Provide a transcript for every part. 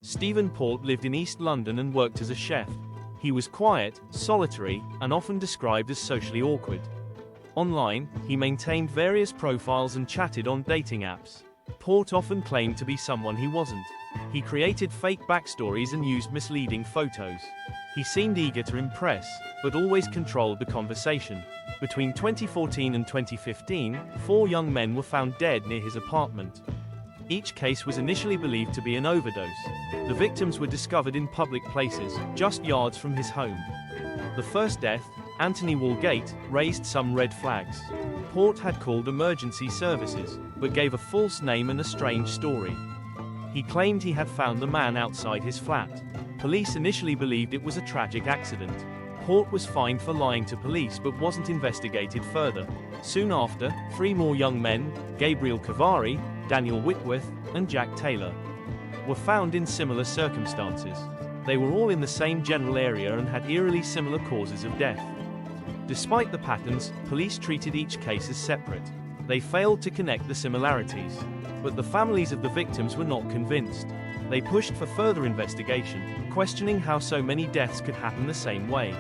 Stephen Port lived in East London and worked as a chef. He was quiet, solitary, and often described as socially awkward. Online, he maintained various profiles and chatted on dating apps. Port often claimed to be someone he wasn't. He created fake backstories and used misleading photos. He seemed eager to impress, but always controlled the conversation. Between 2014 and 2015, 4 young men were found dead near his apartment. Each case was initially believed to be an overdose. The victims were discovered in public places, just yards from his home. The first death, Anthony Walgate, raised some red flags. Port had called emergency services, but gave a false name and a strange story. He claimed he had found the man outside his flat. Police initially believed it was a tragic accident. Port was fined for lying to police but wasn't investigated further. Soon after, 3 more young men, Gabriel Cavari, Daniel Whitworth, and Jack Taylor, were found in similar circumstances. They were all in the same general area and had eerily similar causes of death. Despite the patterns, police treated each case as separate. They failed to connect the similarities. But the families of the victims were not convinced. They pushed for further investigation, questioning how so many deaths could happen the same way.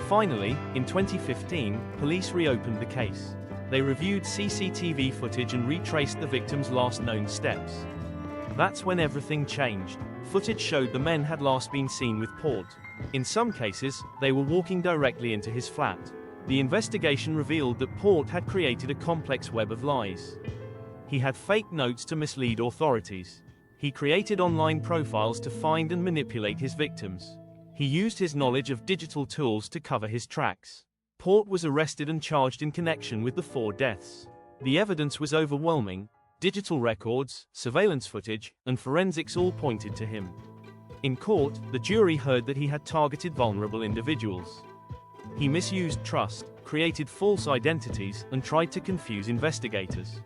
Finally, in 2015, police reopened the case. They reviewed CCTV footage and retraced the victims' last known steps. That's when everything changed. Footage showed the men had last been seen with Port. In some cases, they were walking directly into his flat. The investigation revealed that Port had created a complex web of lies. He had fake notes to mislead authorities. He created online profiles to find and manipulate his victims. He used his knowledge of digital tools to cover his tracks. Port was arrested and charged in connection with the 4 deaths. The evidence was overwhelming. Digital records, surveillance footage, and forensics all pointed to him. In court, the jury heard that he had targeted vulnerable individuals. He misused trust, created false identities, and tried to confuse investigators.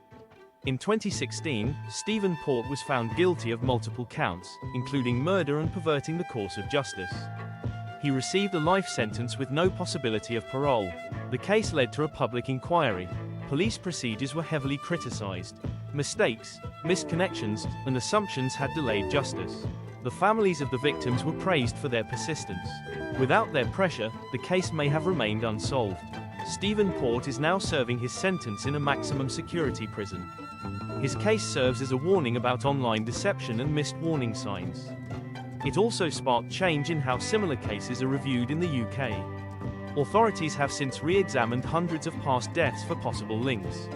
In 2016, Stephen Port was found guilty of multiple counts, including murder and perverting the course of justice. He received a life sentence with no possibility of parole. The case led to a public inquiry. Police procedures were heavily criticized. Mistakes, misconnections, and assumptions had delayed justice. The families of the victims were praised for their persistence. Without their pressure, the case may have remained unsolved. Stephen Port is now serving his sentence in a maximum security prison. His case serves as a warning about online deception and missed warning signs. It also sparked change in how similar cases are reviewed in the UK. Authorities have since re-examined hundreds of past deaths for possible links.